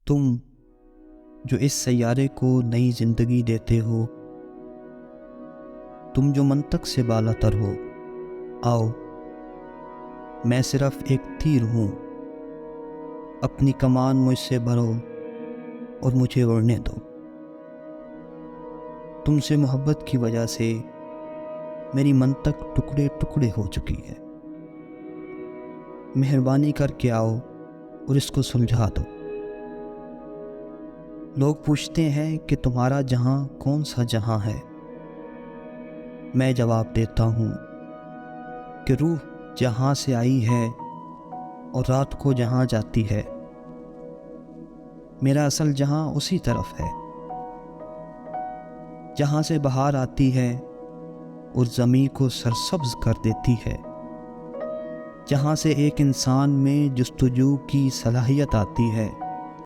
तुम जो इस सैयारे को नई जिंदगी देते हो, तुम जो मंतक से बालातर हो, आओ मैं सिर्फ एक तीर हूँ, अपनी कमान मुझसे भरो और मुझे उड़ने दो। तुमसे मोहब्बत की वजह से मेरी मंतक टुकड़े टुकड़े हो चुकी है। मेहरबानी करके आओ और इसको सुलझा दो। लोग पूछते हैं कि तुम्हारा जहां कौन सा जहां है। मैं जवाब देता हूँ कि रूह जहां से आई है और रात को जहां जाती है, मेरा असल जहां उसी तरफ है, जहां से बहार आती है और ज़मीं को सरसब्ज कर देती है, जहां से एक इंसान में जुस्तजू की सलाहियत आती है